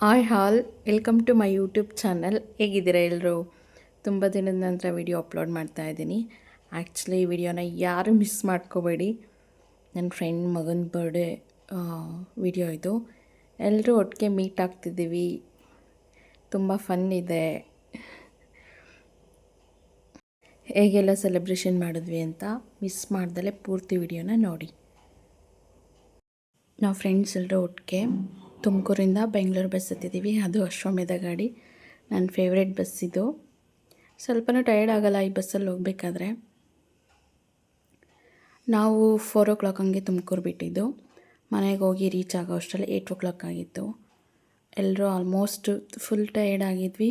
Hi all, welcome to my YouTube channel. ಹೇಗಿದ್ದೀರಾ ಎಲ್ಲರೂ? ತುಂಬ ದಿನದ ನಂತರ ವಿಡಿಯೋ ಅಪ್ಲೋಡ್ ಮಾಡ್ತಾ ಇದ್ದೀನಿ. ಆ್ಯಕ್ಚುಲಿ ಈ ವಿಡಿಯೋನ ಯಾರು ಮಿಸ್ ಮಾಡ್ಕೋಬೇಡಿ. ನನ್ನ ಫ್ರೆಂಡ್ ಮಗನ ಬರ್ಡೇ ವಿಡಿಯೋ ಇದು. ಎಲ್ಲರೂ ಒಟ್ಟಿಗೆ ಮೀಟ್ ಆಗ್ತಿದ್ದೀವಿ. ತುಂಬ ಫನ್ ಇದೆ. ಹೇಗೆಲ್ಲ ಸೆಲೆಬ್ರೇಷನ್ ಮಾಡಿದ್ವಿ ಅಂತ ಮಿಸ್ ಮಾಡ್ದಲೇ ಪೂರ್ತಿ ವಿಡಿಯೋನ ನೋಡಿ. ನಾವು ಫ್ರೆಂಡ್ಸ್ ಎಲ್ಲರೂ ಒಟ್ಟಿಗೆ ತುಮಕೂರಿಂದ ಬೆಂಗಳೂರು ಬಸ್ ಹತ್ತಿದ್ದೀವಿ. ಅದು ಅಶ್ವಮೇಧ ಗಾಡಿ, ನನ್ನ ಫೇವ್ರೇಟ್ ಬಸ್ ಇದು. ಸ್ವಲ್ಪನೂ ಟಯರ್ಡ್ ಆಗೋಲ್ಲ ಈ ಬಸ್ಸಲ್ಲಿ ಹೋಗಬೇಕಾದ್ರೆ. ನಾವು 4 o'clock ಹಂಗೆ ತುಮಕೂರು ಬಿಟ್ಟಿದ್ದು. ಮನೆಗೆ ಹೋಗಿ ರೀಚ್ ಆಗೋ ಅಷ್ಟರಲ್ಲಿ 8 o'clock ಆಗಿತ್ತು. ಎಲ್ಲರೂ ಆಲ್ಮೋಸ್ಟ್ ಫುಲ್ ಟಯರ್ಡ್ ಆಗಿದ್ವಿ.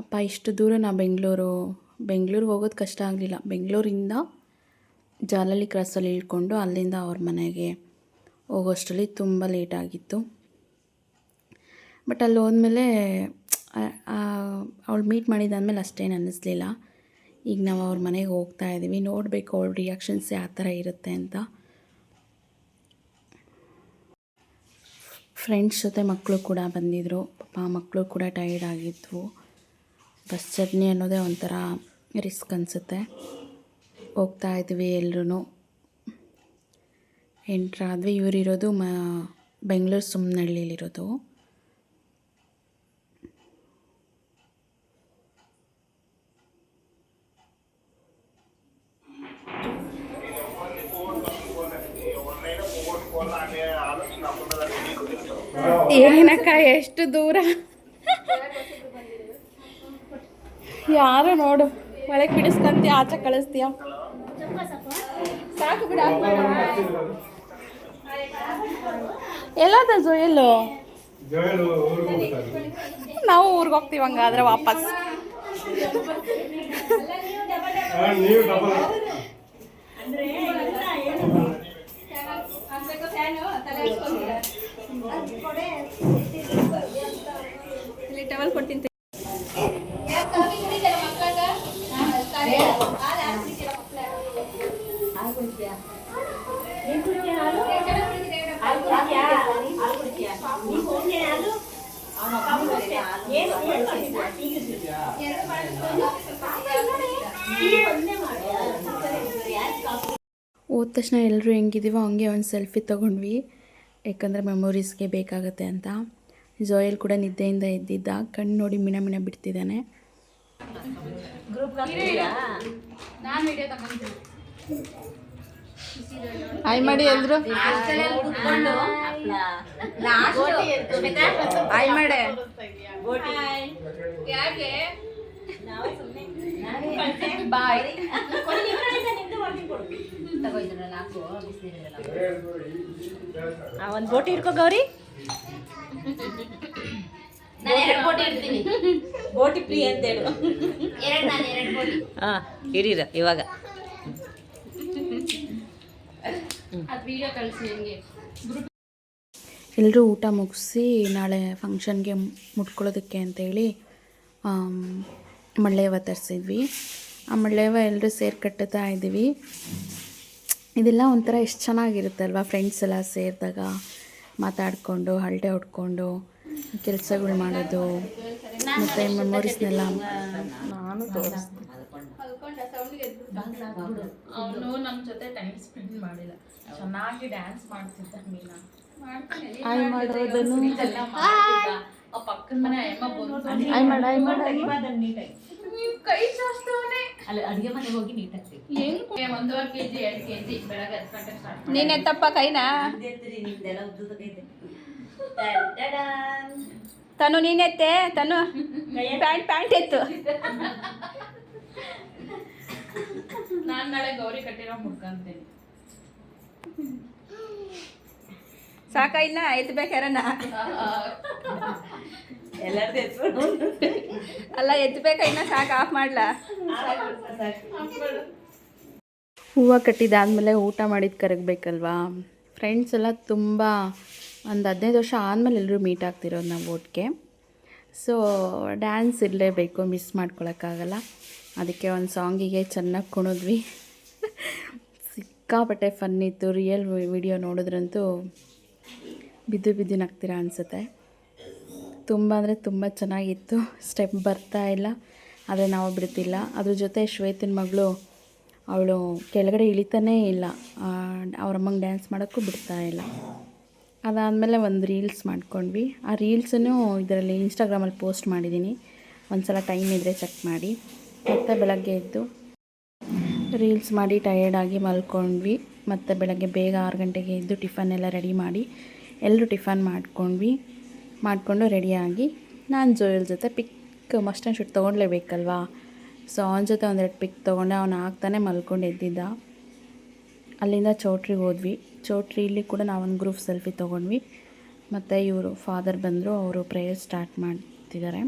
ಅಪ್ಪ ಇಷ್ಟು ದೂರ ಬೆಂಗಳೂರಿಗೆ ಹೋಗೋದು ಕಷ್ಟ ಆಗಲಿಲ್ಲ. ಬೆಂಗಳೂರಿಂದ ಜಾಲಹಳ್ಳಿ ಕ್ರಾಸಲ್ಲಿ ಇಳ್ಕೊಂಡು ಅಲ್ಲಿಂದ ಅವ್ರ ಮನೆಗೆ ಹೋಗೋಷ್ಟರಲ್ಲಿ ತುಂಬ ಲೇಟ್ ಆಗಿತ್ತು. ಬಟ್ ಅಲ್ಲಿ ಹೋದ್ಮೇಲೆ ಅವಳು ಮೀಟ್ ಮಾಡಿದ್ದಾದಮೇಲೆ ಅಷ್ಟೇನು ಅನ್ನಿಸ್ಲಿಲ್ಲ. ಈಗ ನಾವು ಅವ್ರ ಮನೆಗೆ ಹೋಗ್ತಾ ಇದ್ದೀವಿ. ನೋಡಬೇಕು ಅವಳ ರಿಯಾಕ್ಷನ್ಸ್ ಯಾವ ಥರ ಇರುತ್ತೆ ಅಂತ. ಫ್ರೆಂಡ್ಸ್ ಜೊತೆ ಮಕ್ಕಳು ಕೂಡ ಬಂದಿದ್ದರು. ಪಾಪ ಮಕ್ಕಳು ಕೂಡ ಟಯರ್ಡ್ ಆಗಿದ್ವು. ಬಸ್ ಜರ್ನಿ ಅನ್ನೋದೇ ಒಂಥರ ರಿಸ್ಕ್ ಅನಿಸುತ್ತೆ. ಹೋಗ್ತಾ ಇದ್ವಿ ಎಲ್ಲರೂ. ಎಂಟ್ರಾದ್ವಿ. ಇವರಿರೋದು ಬೆಂಗಳೂರು ಸುಮ್ಮನಹಳ್ಳಿಲಿರೋದು. ಏನಕ್ಕ ಎಷ್ಟು ದೂರ ಯಾರು ನೋಡು, ಒಳಗೆ ಬಿಡಿಸ್ಕೊಂತೀಯ, ಆಚೆ ಕಳಿಸ್ತೀಯ. ಸಾಕು ಬಿಡ. ಎಲ್ಲದ ಜೋಯಲ್ಲು? ನಾವು ಊರಿಗೆ ಹೋಗ್ತೀವಿ ಹಂಗಾದ್ರೆ ವಾಪಸ್. ಟವಲ್ ಕೊಡ್ತೀನಿ. ಹೋದ ತಕ್ಷಣ ಎಲ್ಲರೂ ಹೆಂಗಿದ್ದೀವೋ ಹಂಗೆ ಒಂದು ಸೆಲ್ಫಿ ತೊಗೊಂಡ್ವಿ. ಯಾಕಂದರೆ ಮೆಮೊರೀಸ್ಗೆ ಬೇಕಾಗತ್ತೆ ಅಂತ. ಜೋಯಲ್ ಕೂಡ ನಿದ್ದೆಯಿಂದ ಎದ್ದಿದ್ದ. ಕಣ್ಣು ನೋಡಿ ಮಿಣ ಮಿಣ ಬಿಡ್ತಿದ್ದಾನೆ. ಹಾಯ್ ಮಾಡಿ ಎಲ್ರು. ಹಾಯ್ ಮಾಡೆ. ಬಾಯ್. ಒಂದು ಬೋಟಿ ಹಿಡ್ಕೋ ಗೌರಿ. ಬೋಟಿ ಫ್ರೀ ಅಂತ ಹೇಳು. ಹಾಂ ಹಿಡೀರ ಇವಾಗ. ಎಲ್ಲರೂ ಊಟ ಮುಗಿಸಿ ನಾಳೆ ಫಂಕ್ಷನ್ಗೆ ಮುಟ್ಕೊಳ್ಳೋದಕ್ಕೆ ಅಂತೇಳಿ ಮಳ್ಳೆಯವ ತರಿಸಿದ್ವಿ. ಆ ಮಳ್ಳೆಯವ ಎಲ್ಲರೂ ಸೇರಿ ಕಟ್ಟುತ್ತಾ ಇದ್ದೀವಿ. ಇದೆಲ್ಲ ಒಂಥರ ಎಷ್ಟು ಚೆನ್ನಾಗಿರುತ್ತಲ್ವ, ಫ್ರೆಂಡ್ಸ್ ಎಲ್ಲ ಸೇರಿದಾಗ ಮಾತಾಡಿಕೊಂಡು ಹರಟೆ ಹೊಡ್ಕೊಂಡು ಕೆಲಸಗಳು ಮಾಡೋದು ಮತ್ತು ಮೆಮೊರೀಸ್ನೆಲ್ಲ ನಾನು ತೋರಿಸ್ತೀನಿ. ಅವನು ನಮ್ಮ ಜೊತೆ ಟೈಮ್ ಸ್ಪೆಂಡ್ ಮಾಡಿಲ್ಲ. ಚೆನ್ನಾಗಿ ಡ್ಯಾನ್ಸ್ ಮಾಡ್ತಿದ್ದ. ಮೀನಾ ಆಯ್ ಮಾಡೋದನ್ನು ಪಕ್ಕದ ಮನೆ ಅಮ್ಮ ಬಂದು ಆಯ್ ಮಾಡ ಕೈ ಚಾಚ್ತವನೆ. ಅಲ್ಲಿ ಅಡುಗೆ ಮನೆಗೆ ಹೋಗಿ ನೀಟಾಗ್ತೀವಿ. ಹೆಂಗೆ 1.5 kg 2 kg ಬೆಳಗ್ಗೆ 10 ಗಂಟೆಗೆ ಸ್ಟಾರ್ಟ್. ನೀನೆತ್ತಪ್ಪ ಕೈನಾ? ತನು ನೀನೆತ್ತೆ. ತನು ಪ್ಯಾಂಟ್ ಎತ್ತು. ನಾನು ನಾಳೆ ಗೌರಿ ಕಟ್ಟಿರೋ ಮುಡ್ಕೊಂತೀನಿ. ಸಾಕ ಇನ್ನ ಎತ್ತಬೇಕಾರನ? ಎಲ್ಲರದ್ದು ಎತ್ಕೊಂಡು ಅಲ್ಲ ಎತ್ತಬೇಕ ಇನ್ನ ಸಾಕು. ಆಫ್ ಮಾಡ್ಲಾ? ಹೂವು ಕಟ್ಟಿದಾದ್ಮೇಲೆ ಊಟ ಮಾಡಿದ್ದು ಕರಗಬೇಕಲ್ವಾ. ಫ್ರೆಂಡ್ಸ್ ಎಲ್ಲ ತುಂಬ ಒಂದು 15 ವರ್ಷ ಆದಮೇಲೆ ಎಲ್ಲರೂ ಮೀಟ್ ಆಗ್ತಿರೋದು ನಾವು ಒಟ್ಟಿಗೆ. ಸೊ ಡ್ಯಾನ್ಸ್ ಇರಲೇಬೇಕು, ಮಿಸ್ ಮಾಡ್ಕೊಳಕ್ಕಾಗಲ್ಲ. ಅದಕ್ಕೆ ಒಂದು ಸಾಂಗಿಗೆ ಚೆನ್ನಾಗಿ ಕುಣಿದ್ವಿ. ಸಿಕ್ಕಾಪಟ್ಟೆ ಫನ್ ಇತ್ತು. ರಿಯಲ್ ವಿಡಿಯೋ ನೋಡಿದ್ರಂತೂ ಬಿದ್ದು ನಗ್ತೀರಾ ಅನಿಸುತ್ತೆ. ತುಂಬ ಅಂದರೆ ತುಂಬ ಚೆನ್ನಾಗಿತ್ತು. ಸ್ಟೆಪ್ ಬರ್ತಾ ಇಲ್ಲ, ಆದರೆ ನಾವು ಬಿಡ್ತಿಲ್ಲ. ಅದ್ರ ಜೊತೆ ಶ್ವೇತನ ಮಗಳು ಅವಳು ಕೆಳಗಡೆ ಇಳಿತಾನೇ ಇಲ್ಲ, ಅವ್ರ ಅಮ್ಮಂಗೆ ಡ್ಯಾನ್ಸ್ ಮಾಡೋಕ್ಕೂ ಬಿಡ್ತಾ ಇಲ್ಲ. ಅದಾದಮೇಲೆ ಒಂದು ರೀಲ್ಸ್ ಮಾಡ್ಕೊಂಡ್ವಿ. ಆ ರೀಲ್ಸನ್ನು ಇದರಲ್ಲಿ ಇನ್ಸ್ಟಾಗ್ರಾಮಲ್ಲಿ ಪೋಸ್ಟ್ ಮಾಡಿದ್ದೀನಿ, ಒಂದು ಸಲ ಟೈಮ್ ಇದ್ದರೆ ಚೆಕ್ ಮಾಡಿ. ಮತ್ತು ಬೆಳಗ್ಗೆ ಎದ್ದು ರೀಲ್ಸ್ ಮಾಡಿ ಟಯರ್ಡಾಗಿ ಮಲ್ಕೊಂಡ್ವಿ. ಮತ್ತು ಬೆಳಗ್ಗೆ ಬೇಗ 6 ಗಂಟೆಗೆ ಎದ್ದು ಟಿಫನ್ ಎಲ್ಲ ರೆಡಿ ಮಾಡಿ ಎಲ್ಲರೂ ಟಿಫನ್ ಮಾಡಿಕೊಂಡು ರೆಡಿಯಾಗಿ ನಾನು ಜೋಯಲ್ ಜೊತೆ ಪಿಕ್ ಮಸ್ಟ್ ಆ್ಯಂಡ್ ಶೂಟ್ ತೊಗೊಳ್ಲೇಬೇಕಲ್ವಾ. ಸೊ ಅವನ ಜೊತೆ ಒಂದೆರಡು ಪಿಕ್ ತೊಗೊಂಡೆ. ಅವನು ಆಗ್ತಾನೆ ಮಲ್ಕೊಂಡು ಎದ್ದಿದ್ದ. ಅಲ್ಲಿಂದ ಚೌಟ್ರಿಗೆ ಹೋದ್ವಿ. ಚೌಟ್ರಿಲಿ ಕೂಡ ನಾವೊಂದು ಗ್ರೂಪ್ ಸೆಲ್ಫಿ ತೊಗೊಂಡ್ವಿ. ಮತ್ತು ಇವರು ಫಾದರ್ ಬಂದರು, ಅವರು ಪ್ರೇಯರ್ ಸ್ಟಾರ್ಟ್ ಮಾಡ್ತಿದ್ದಾರೆ.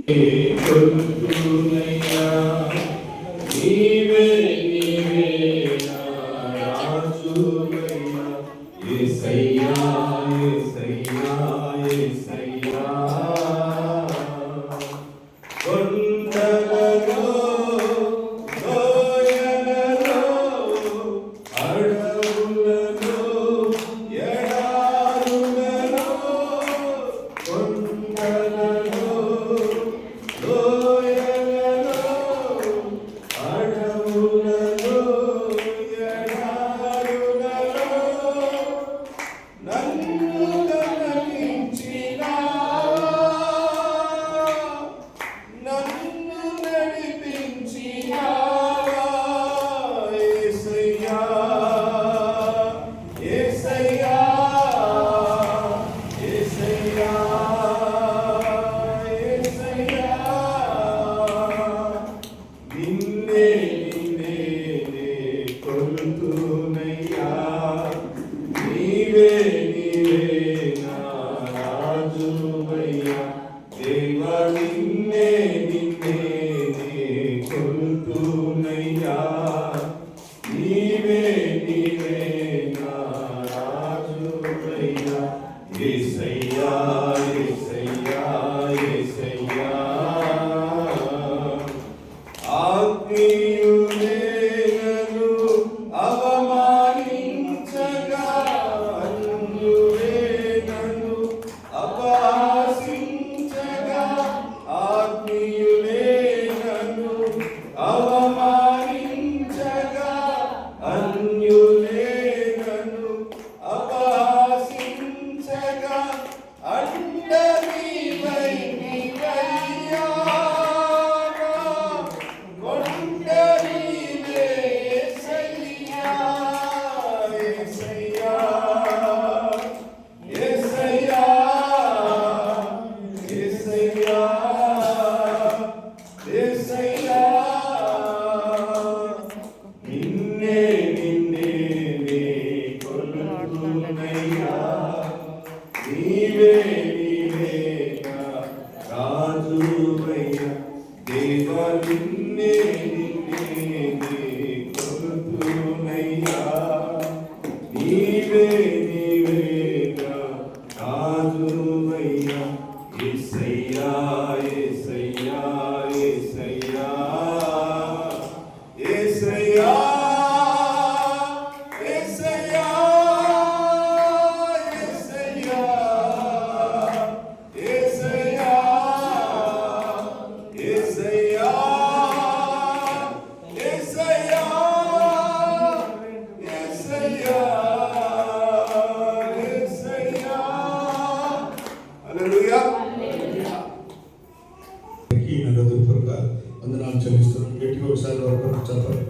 వందనాలు చెల్లిస్తున్నాను. గట్టిగా ఒకసారి వరకు చెప్పాలి.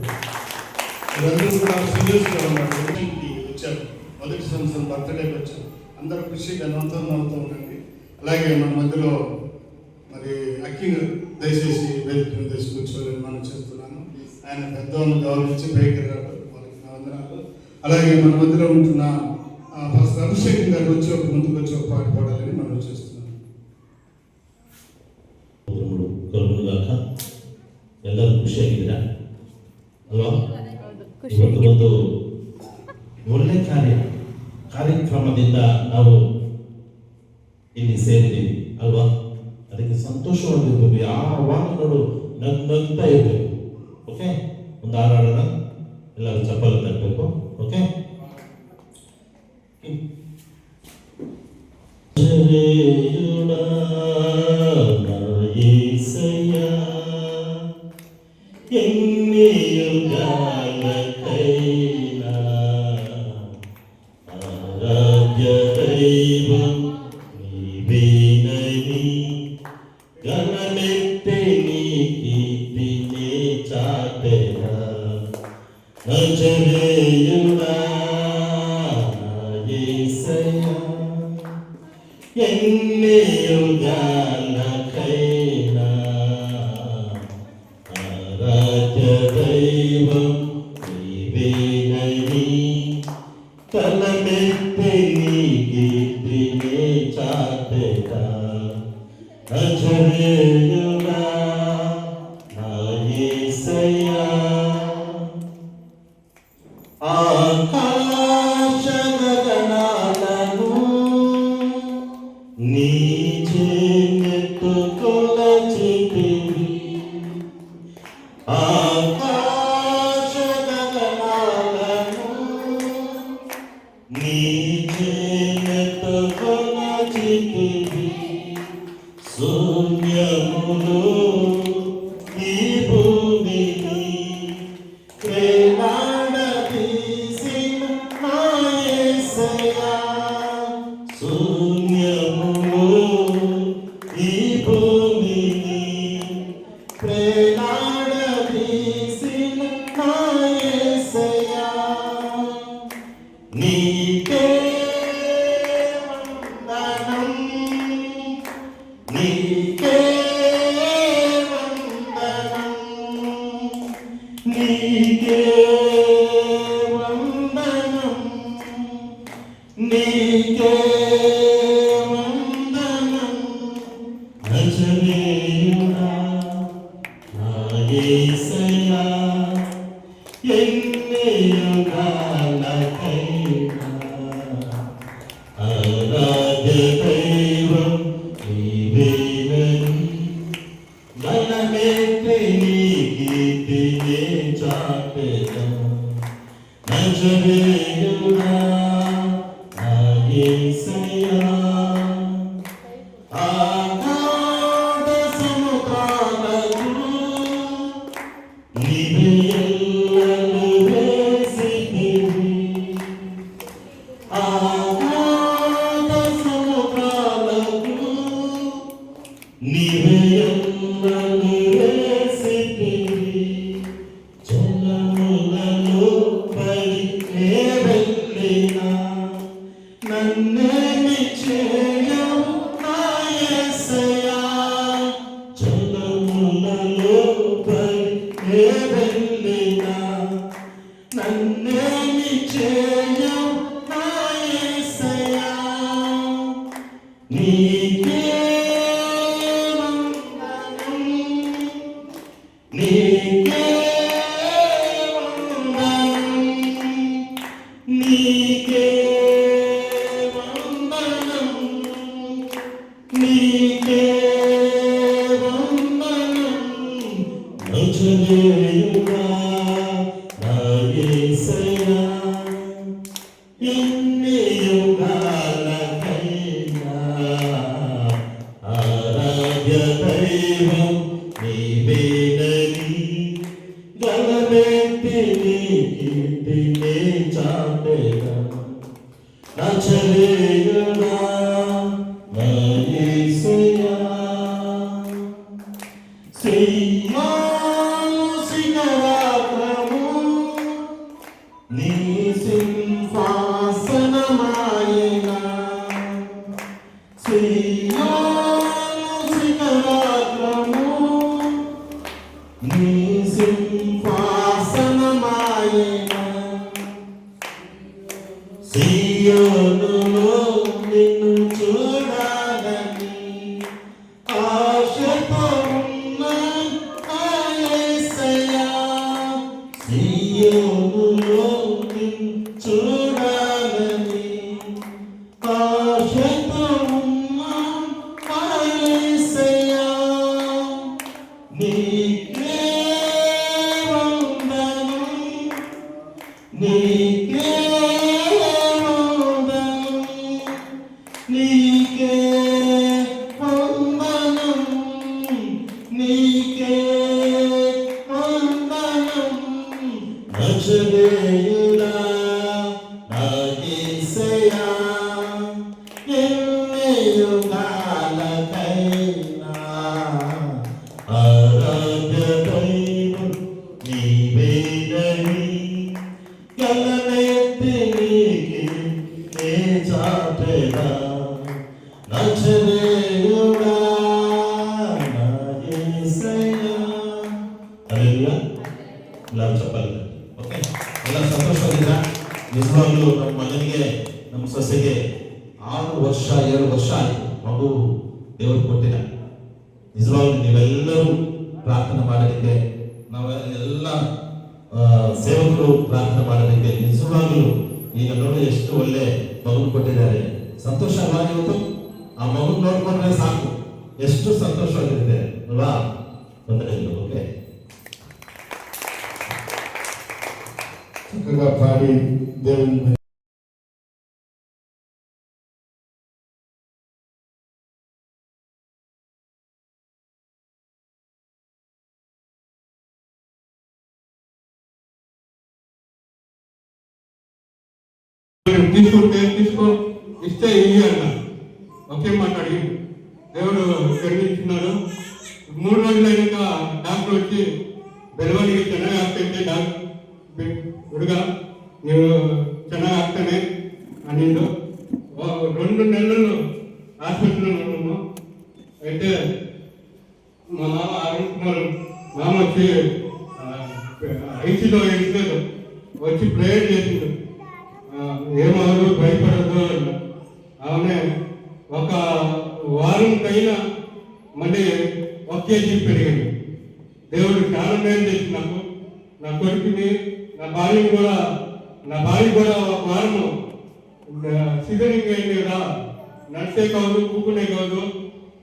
ఇవన్నీ కూడా సీరియస్గా ఉన్నారు. వచ్చారు, మొదటి సంవత్సరం బర్త్డేకి వచ్చారు. అందరూ కృషి ఘనంతో నవ్వుతూ ఉండండి. అలాగే మన మధ్యలో మరి అక్కిని దయచేసి వేదిక తీసి కూర్చోవాలని మనం చేస్తున్నాను. ఆయన పెద్దవాళ్ళని గౌరవించి పైకి రావడం వాళ్ళకి నా వందనాలు. అలాగే మన మధ్యలో ఉంటున్న ఫస్ట్ అభిషేకం గారు వచ్చి ఒక ముందుకు వచ్చి ఒక పాట పాడాలని మనం చేస్తున్నాం. ಎಲ್ಲರೂ ಖುಷಿಯಾಗಿದ್ದೀರಾ ಅಲ್ವಾ? ಇವತ್ತು ಒಳ್ಳೆ ಕಾರ್ಯಕ್ರಮದಿಂದ ನಾವು ಇಲ್ಲಿ ಸೇರಿದ್ದೀವಿ ಅಲ್ವಾ? ಅದಕ್ಕೆ ಸಂತೋಷವಾಗಿರ್ಬೇಕು. ಯಾವಾಗ ನೋಡು ನಗ್ನಗ್ತಾ ಇರಬೇಕು. ಓಕೆ, ಒಂದು ಹಾಡೋಣ, ಎಲ್ಲರೂ ಚಪ್ಪಲಿ ತಟ್ಟಬೇಕು. ಓಕೆ, ಜರೇಯುಡ ఆరాధ్య దైవం నీవేనని గణమెత్తి నీ కీర్తిని చాటెదా నజరేయుడా యేసయ్యా ఎన్ని యుగాలకైనా ఆరాధ్య దైవం నీవేనని కలమెత్తి నీ కీర్తిని చాటెదా నజరేయుడా నా యేసయ్యా ఆకాశ గగనాలను నీ చేతితో కొలచితివి ఆకాశ గగనాలను నీ చేతితో కొలచితివి శూన్యములో ఈ భూమిని వేలాడదీసిన నా యేసయ్యా శూన్యములో ఈ భూమిని వేలాడదీసిన నా యేసయ్యా నీకే వందనం నీకే వందనం నీకే వందనం నీకే వందనం నజరేయుడా నా యేసయ్యా ఎన్ని యుగాలకైనా ఆరాధ్య దైవం నీవేనని గణమెత్తి నీ కీర్తిని చాటెదా నజరేయుడా నా యేసయ్యా అగాధ సముద్రాలకు నీవే ఎల్లలు వేసితివి అగాధ సముద్రాలకు నీవే ఎల్లలు వేసితివి జలములలో పడి నే వెళ్ళినా నన్నేమి చేయవు నా యేసయ్యా జలములలో పడి నే వెళ్ళినా నన్నేమి చేయవు నా యేసయ్యా నీకే వందనం నీకే వందనం నీకే వందనం నీకే వందనం నజరేయుడా నా యేసయ్యా ఎన్ని యుగాలకైనా ఆరాధ్య దైవం నీవేనని గణమెత్తి నీ కీర్తిని చాటెదా నజరేయుడా నా యేసయ్యా సియోను శిఖరాగ్రము నీ సింహాసనమాయెనా సియోను శిఖరాగ్రము నీ సింహాసనమాయెనా సియోనులో నిన్ను చూడాలని ఆశతో ఉన్న ಕೊಟ್ಟಿನ ನಿಜವಾಗ್ಲೂ ನೀವೆಲ್ಲರೂ ಪ್ರಾರ್ಥನೆ ಮಾಡೋದಕ್ಕೆ ನಾವೆಲ್ಲ ಸೇವಕರು ಪ್ರಾರ್ಥನೆ ಮಾಡೋದಕ್ಕೆ ನಿಜವಾಗ್ಲೂ ಈಗ ನೋಡಿ ಎಷ್ಟು ಒಳ್ಳೆ ಮಗು ಕೊಟ್ಟಿದ್ದಾರೆ. ಸಂತೋಷವಾಗಿತ್ತು. ಆ ಮಗು ನೋಡ್ಕೊಂಡ್ರೆ ಸಾಕು, ಎಷ್ಟು ಸಂತೋಷವಾಗಿರುತ್ತೆ ಅಲ್ವಾ? ವಂದನೆಗಳು. ಓಕೆ, చక్కగా పాడి దేవుని తీసుకో ఇస్తే ఇయ్యి అన్న ఒకే మాట్లాడి దేవుడు జరిగించున్నాడు. 3 రోజులు అయినాక డాక్టర్ వచ్చి బెలవాడికి ಚೆನ್ನಾಗಿ ಆಗ್ತೈತೆ ಹುಡುಗ ನೀವು ಚೆನ್ನಾಗಿ ಆಗ್ತಾನೆ అనిండు. 2 నెలలు హాస్పిటల్లో ఉన్నాము. అయితే మా మామ అరుణ్ కుమార్ మామ వచ్చి ఐసీలో వేసాడు, వచ్చి ప్రేయర్ చేసిండు. ఏమవరు, భయపడదు. ఆమె ఒక వారం పైన మళ్ళీ 1 కేజీ పెరిగింది. దేవుడు చాలా మేలు చేసి నాకు, నా కొడుకుని, నా భార్య కూడా 1 వారము సిజరింగ్ అయింది కదా, నడిచే కాదు, కూకునే కాదు,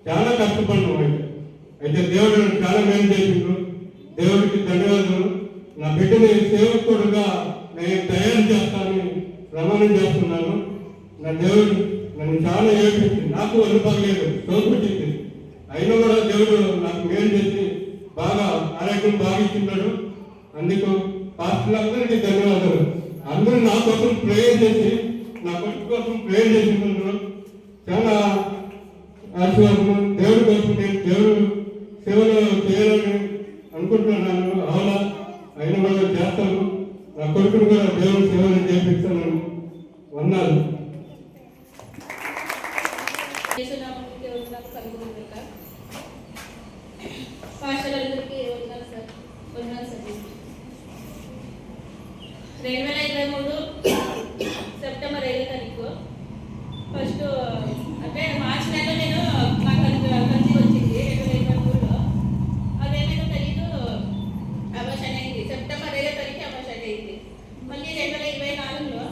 చాలా కష్టపడినాం. అయితే దేవుడు చాలా మేలు చేసిండు. దేవుడికి ధన్యవాదాలు. నా బిడ్డని సేవకుడుగా నేను తయారు చేస్తానని ప్రమాణం చేస్తున్నాను. నా దేవుడు నన్ను చాలా ఏడ్పించింది. నాకు అనుభవలేదు, తోడ్పట్టింది. అయినా కూడా దేవుడు నాకు మేలు చేసి బాగా ఆరోగ్యం బాగా ఇచ్చిన్నాడు. అందుకు పాస్టర్లందరికీ ధన్యవాదాలు. అందరూ నా కోసం ప్రేయర్ చేసి, నా కొడుకు కోసం ప్రేయర్ చేస్తున్నారు. చాలా ఆశీర్వాదం. దేవుడి కోసం నేను దేవుడు సేవలు చేయాలని అనుకుంటున్నాను. అవునా, అయినా కూడా చేస్తాను. నా కొడుకును కూడా దేవుడు సేవలు చేపిస్తాను. వందనాలు. పాస్టర్లందరికీ వందనాలు సార్. 2023 సెప్టెంబర్ 5వ తారీఖు ఫస్ట్ అంటే మార్చి నెలలో నేను నాకు కన్సీవ్ వచ్చింది 2023లో. అదేమైనా తెలీదు, అబార్షన్ అయింది. సెప్టెంబర్ 5వ తారీఖు అబార్షన్ అయింది. మళ్ళీ 2024లో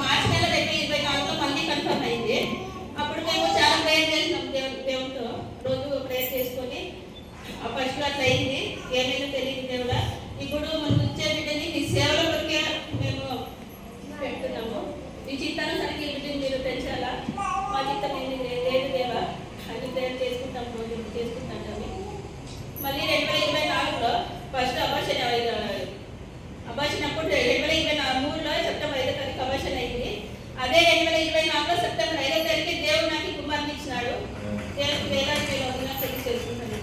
మార్చి నెల 2024లో మళ్ళీ కన్ఫర్మ్ అయింది. అప్పుడు మేము చాలా ప్రేయర్ చేసినాం దేవుడితో. రోజు ప్రేయర్ చేసుకొని ఫస్ట్ క్లాస్ అయింది. ఏమైనా తెలియదు దేవుడా, ఇప్పుడు మనం ఇచ్చే బిడ్డని మీ సేవలో కొరికే మేము పెడుతున్నాము. ఈ చిత్తానుసారికి ఈ బిడ్డని మీరు పెంచాలా, మా చిత్తం లేదు దేవా అని ప్రేయర్ చేసుకుంటాం, రోజు చేసుకుంటాం. మళ్ళీ 2024లో ఫస్ట్ అబార్షన్ అప్పుడు 2023లో సెప్టెంబర్ 5వ తారీఖు అబార్షన్ అయింది. అదే 2024లో సెప్టెంబర్ 5వ తారీఖు దేవుడు నాకు కుమార్ని ఇచ్చినాడు. దేవుడికి వేలాది వేల వందనాలు తెలియజేసుకుంటాను.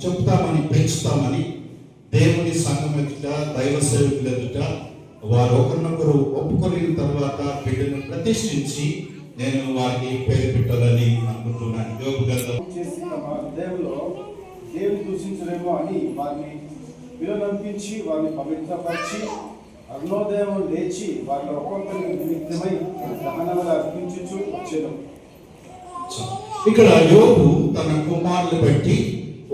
చెప్తామని, పెంచుతామని దేవుని సంఘం ఎదుట, దైవ సేవకుల ఎదుట వారు ఒకరినొకరు ఒప్పుకొనిన తర్వాత బిడ్డను ప్రతిష్ఠించి నేను వారికి పేరు పెట్టాలని అనుకుంటున్నాను. యోబు గ్రంథం చేసిన దేవులో దేవుని దూషించలేమో అని వారిని విలువనంపించి వారిని పవిత్రపరిచి అరుణోదయం లేచి వారిలో ఒక్కొక్కరి నిమిత్తమై దహనములు అర్పించుచు వచ్చెను. ఇక్కడ యోబు తన కుమారులు బట్టి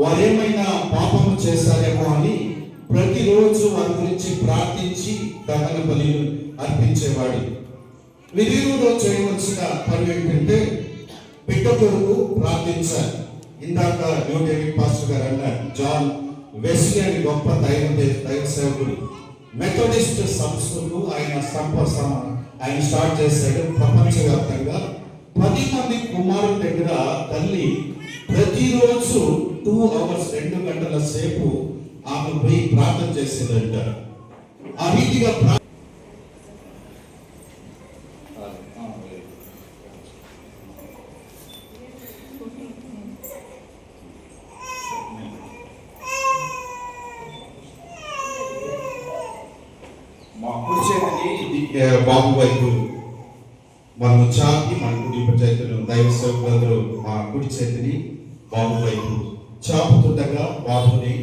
వారేమైనా పాపము చేశారేమో అని ప్రతిరోజు వారి గురించి ప్రార్థించి దహన బలులు అర్పించేవాడు. వీరిలో చేయవలసిన పని ఏంటంటే బిడ్డ కొరకు ప్రార్థించాలి. ఇందాక న్యూ డేవిడ్ పాస్టర్ గారు అన్నారు, జాన్ వెస్లీ అని గొప్ప దైవ సేవకుడు. మెథడిస్ట్ సంస్థకు ఆయన స్టార్ట్ చేశాడు. ప్రపంచవ్యాప్తంగా 10 మంది కుమారుల దగ్గర తల్లి ప్రతిరోజు 2 hours 2 గంటల సేపు ఆమె పోయి ప్రార్థన చేసేదంట. ఆ రీతిగా మా కుడి చేతిని బాబు వైపు మనము చాపి, మన కుడి చేతులు దైవ సేవకులందరూ మా కుడి చేతిని బాబు వైపు చాపుతుండగా బాబుని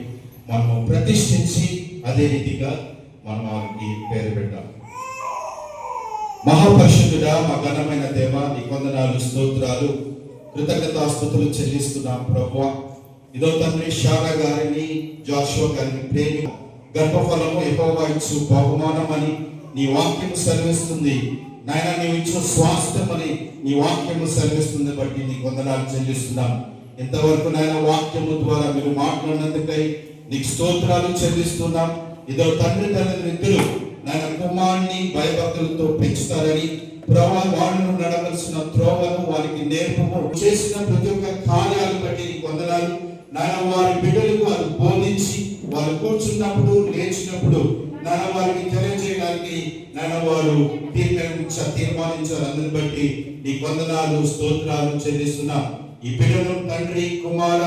మనము ప్రతిష్ఠించి అదే రీతిగా మనం వారికి పేరు పెట్టాలి. మహాపరిశుద్ధుడా, మా ఘనమైన దేవ, నీ వందనాలు, స్తోత్రాలు, కృతజ్ఞతాస్తుతులు చెల్లిస్తున్నాం ప్రభువా. ఇదో తండ్రి, షారా గారిని, జాషువా గారిని ప్రేమి గర్భఫలము యెహోవా ఇచ్చు బహుమానం అని నీ వాక్యం సెలవిస్తుంది నాయన. నీవు ఇచ్చిన స్వాస్థ్యం అని నీ వాక్యము సెలవిస్తుంది బట్టి నీ వందనాలు చెల్లిస్తున్నాం. ఇంతవరకు నాయన వాక్యము ద్వారా మీరు మాట్లాడినందుకై నీకు స్తోత్రాలు చెల్లిస్తున్నాం. ఇదో తండ్రి తల్లిదండ్రులు నాయన కుమారుని భయభక్తులతో పెంచుతారని ప్రభా, వాళ్ళను నడవలసిన త్రోవను వారికి నేర్పము, చేసిన ప్రతి ఒక్క కార్యాలు బట్టి నీకు వందనాలు నాయన. వారి బిడ్డలకు అది బోధించి వారు కూర్చున్నప్పుడు లేచినప్పుడు నాయన వారికి తెలియజేయడానికి నాయన వారు తీర్మానించారు. అందరిని బట్టి నీకు వందనాలు, స్తోత్రాలు చెల్లిస్తున్నాం. ఈ బిడ్డను తండ్రి, కుమార,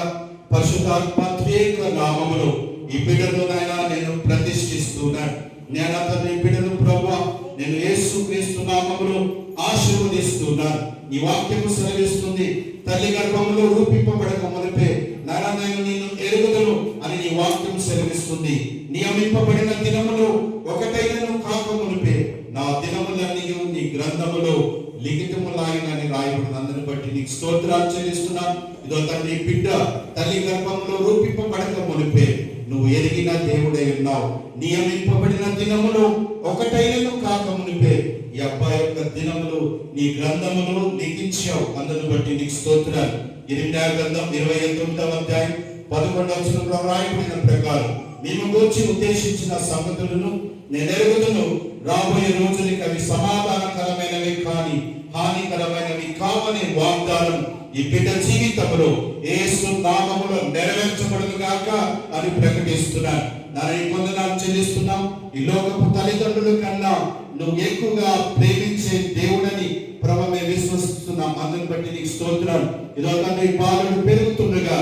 పరిశుద్ధాత్మ త్రియేక నామములో ఈ బిడ్డను నాయన నేను ప్రతిష్ఠిస్తున్నాను. నేను అతని బిడ్డను ప్రభువా నేను యేసుక్రీస్తు నామములో ఆశీర్వదిస్తున్నాను. ఈ వాక్యము సెలవిస్తుంది, తల్లి గర్భములో రూపింపబడక మునిపే నాయన నేను నిన్ను ఎరుగుదును అని నీ వాక్యం సెలవిస్తుంది. నియమింపబడిన దినములో ఒకటైనను కాక మునిపే నా దినములన్నీ నీ గ్రంథములో లిఖితములాగినని రాయబడిన. అందరిని బట్టి నీకు స్తోత్రాలు చెల్లిస్తున్నాం. ఇదో తండ్రి, బిడ్డ తల్లి గర్భంలో రూపింపబడక మునిపే నువ్వు ఎరిగిన దేవుడై ఉన్నావు. నియమింపబడిన దినములు ఒకటైనను కాక మునిపే ఈ అబ్బాయి యొక్క దినములు నీ గ్రంథములో లిఖించావు. అందరిని బట్టి నీకు స్తోత్రాలు. ఇర్మియా గ్రంథం 29వ అధ్యాయం 11వ వచనంలో రాయబడిన ప్రకారం మేము గూర్చి ఉద్దేశించిన సంగతులను నేను ఎరుగుదును. రాబోయే రోజులకి అవి సమాధానకరమైనవి కానీ హానికరమైనవి కావని వాగ్దానం ఈ బిడ్డ జీవితంలో యేసు నామములో నెరవేర్చబడును గాక అని ప్రకటిస్తున్నాను. నాని వందనాలు చెల్లిస్తున్నాం. ఈ లోకపు తల్లిదండ్రుల కన్నా నువ్వు ఎక్కువగా ప్రేమించే దేవుడని ప్రభువే విశ్వసిస్తున్నాం. అందుని బట్టి నీకు స్తోత్రాలు. ఇదో తండ్రి, బాలుడు పెరుగుతుండగా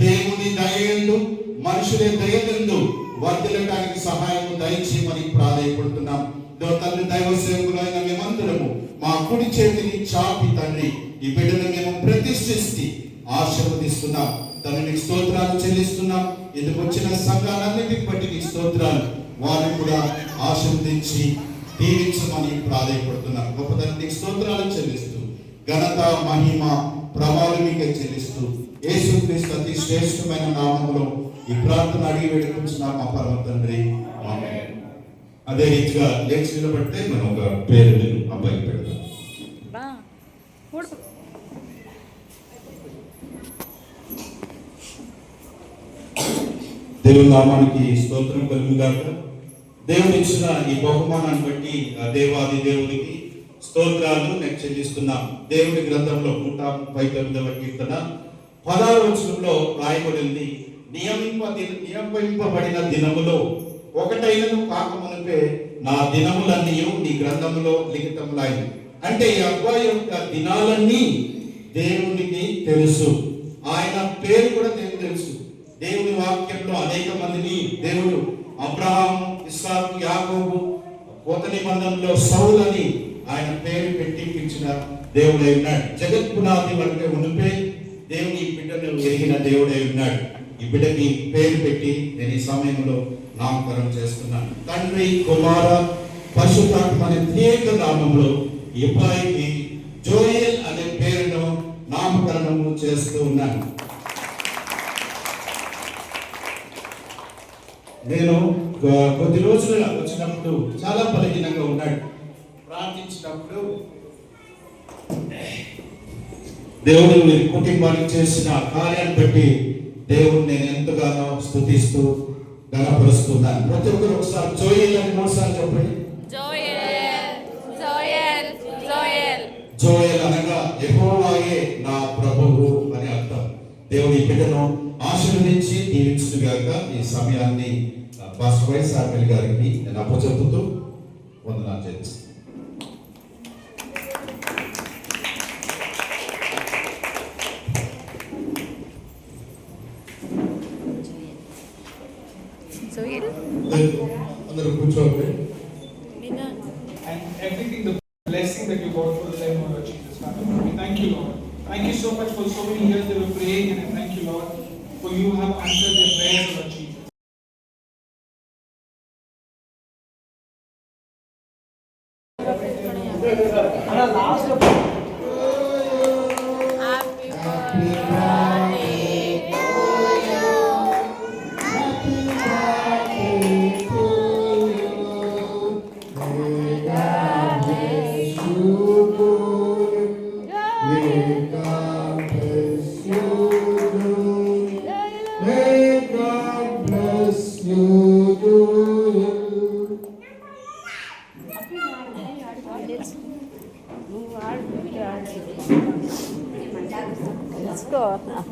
దేవుని దయయందు మనుషులే దయయందు వర్ధిల్లడానికి సహాయం దయచేయమని ప్రాధాయపడుతున్నాం. ఇదో తండ్రి, దైవ సేవకులైన మేమందరము మా కుడి చేతిని చాపి తండ్రి ఈ బిడ్డను మేము ప్రతిష్ఠించి ఆశీర్వదిస్తున్నాం. తండ్రికి స్తోత్రాలు చెల్లిస్తున్నాం. ఎందుకు వచ్చిన సంఘాలన్నిటిని బట్టి నీకు స్తోత్రాలు. వారిని కూడా ఆశీర్వదించి దీవించమని ప్రాధాయపడుతున్నాం. గొప్ప తండ్రికి స్తోత్రాలు చెల్లిస్తూ ఘనత, మహిమ, ప్రభావం మీకే చెల్లిస్తూ యేసుక్రీస్తు అతి శ్రేష్టమైన నామములో ఈ ప్రార్థన అడిగి వేడుకుంటున్నాం మా పరమ తండ్రి, ఆమేన్. అదే రీతిగా లేచి నిలబడితే మనం ఒక పేరు అబ్బాయికి పెడతాం. దేవుని నామానికి స్తోత్రం కలుగుగాక. దేవుడు ఇచ్చిన ఈ బహుమానాన్ని బట్టి దేవాది దేవునికి స్తోత్రాలు నేను చెల్లిస్తున్నాం. దేవుని గ్రంథంలో 139వ కీర్తన 16వ వచనంలో రాయబడింది, నియమింపబడిన దినములో ఒకటైనను కాక మునిపే నా దినములన్నీ నీ గ్రంథములో లిఖితములైనవి. అంటే ఈ అబ్బాయి యొక్క దినాలన్నీ దేవునికి తెలుసు. ఆయన పేరు కూడా దేవునికి తెలుసు. దేవుని వాక్యంలో అనేక మందిని దేవుడు అబ్రహాం, ఇస్సాకు, యాకోబు, కొత్త నిబంధనలో సౌలని ఆయన పేరు పెట్టి పిలిచిన దేవుడై ఉన్నాడు. జగత్ పునాది వరకే మునిపే దేవుని ఈ బిడ్డను ఎరిగిన దేవుడై ఉన్నాడు. ఈ బిడ్డకి పేరు పెట్టి నేను ఈ సమయంలో నామకరణం చేస్తున్నాను. తండ్రి, కుమార, పరిశుద్ధాత్మ అనే త్రియేక నామంలో ఈ అబ్బాయికి జోయల్ అనే పేరును నామకరణము చేస్తూ ఉన్నాను. నేను కొద్ది రోజులు వచ్చినప్పుడు చాలా బలహీనంగా ఉన్నాడు. ప్రార్థించినప్పుడు దేవుడు వీరి కుటుంబానికి చేసిన కార్యాన్ని బట్టి దేవుడిని నేను ఎంతగానో స్తుతిస్తూ ఘనపరుస్తున్నాను. ప్రతి ఒక్కరు ఒకసారి జోయల్ అని 3 సార్లు చెప్పండి. జోయల్ అనగా యెహోవాయే నా ప్రభువు అని అర్థం. దేవుడి బిడ్డను ఆశీర్వదించి దీవించుగాక. ఈ సమయాన్ని పాస్టర్ వై సార్మిల్ గారికి నేను అప్పచెప్పుతూ వందనాలు చేస్తాను. అందరూ కూర్చోండి. And everything, the blessing that you got for the life of our Jesus family. We thank you, Lord. Thank you so much for so many years they were praying, and I thank you, Lord, for you have answered their prayers, Lord Jesus.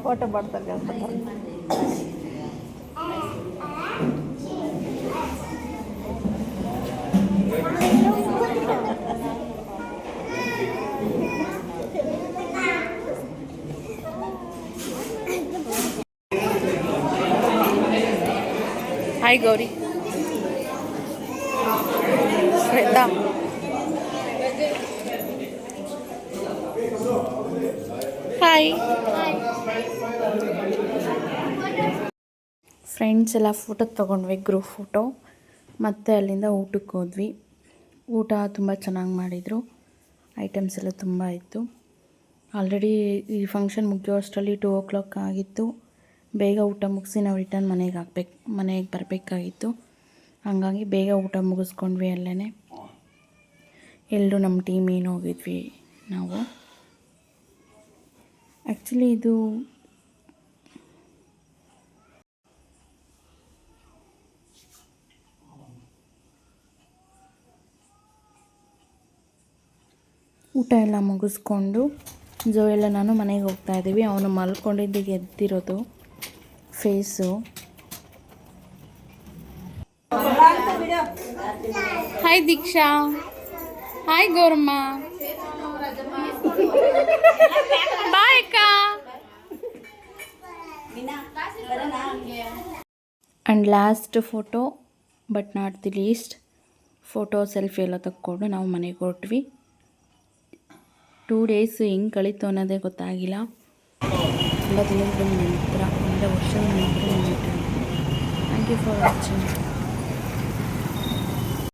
Photo ಬರ್ತಾರೆ hi Gauri, Shweta. Hi. Friends ಎಲ್ಲ photo ತೊಗೊಂಡ್ವಿ, group photo. ಮತ್ತು ಅಲ್ಲಿಂದ ಊಟಕ್ಕೆ ಹೋದ್ವಿ. ಊಟ ತುಂಬ ಚೆನ್ನಾಗಿ ಮಾಡಿದರು. ಐಟಮ್ಸ್ ಎಲ್ಲ ತುಂಬ ಇತ್ತು. ಆಲ್ರೆಡಿ ಈ ಫಂಕ್ಷನ್ ಮುಗಿಯೋ ಅಷ್ಟರಲ್ಲಿ 2 o'clock ಆಗಿತ್ತು. ಬೇಗ ಊಟ ಮುಗಿಸಿ ನಾವು ರಿಟರ್ನ್ ಮನೆಗೆ ಬರಬೇಕಾಗಿತ್ತು. ಹಾಗಾಗಿ ಬೇಗ ಊಟ ಮುಗಿಸ್ಕೊಂಡ್ವಿ. ಅಲ್ಲೇ ಎಲ್ಲರೂ ನಮ್ಮ ಟೀಮ್ ಏನು ಹೋಗಿದ್ವಿ ನಾವು. ಆ್ಯಕ್ಚುಲಿ ಇದು ಊಟ ಎಲ್ಲ ಮುಗಿಸ್ಕೊಂಡು ಜೋ ಎಲ್ಲ ನಾನು ಮನೆಗೆ ಹೋಗ್ತಾಯಿದ್ದೀವಿ. ಅವನು ಮಲ್ಕೊಂಡಿದ್ದಿಗೆ ಎದ್ದಿರೋದು ಫೇಸು. ಹಾಯ್ ದೀಕ್ಷಾ. ಹಾಯ್ ಗೌರಮ್ಮ. ಬಾಯ್ ಅಕ್ಕ. And last photo but not the list photo selfie ಎಲ್ಲ ತಕ್ಕೊಂಡು ನಾವು ಮನೆಗೆ ಹೊರಟ್ವಿ. 2 days ಹೆಂಗೆ ಕಳೀತು ಅನ್ನೋದೇ ಗೊತ್ತಾಗಿಲ್ಲ. ತುಂಬ ದಿನಗಳ ನಂತರ, 1 ವರ್ಷದ ನಂತರ. Thank you for watching.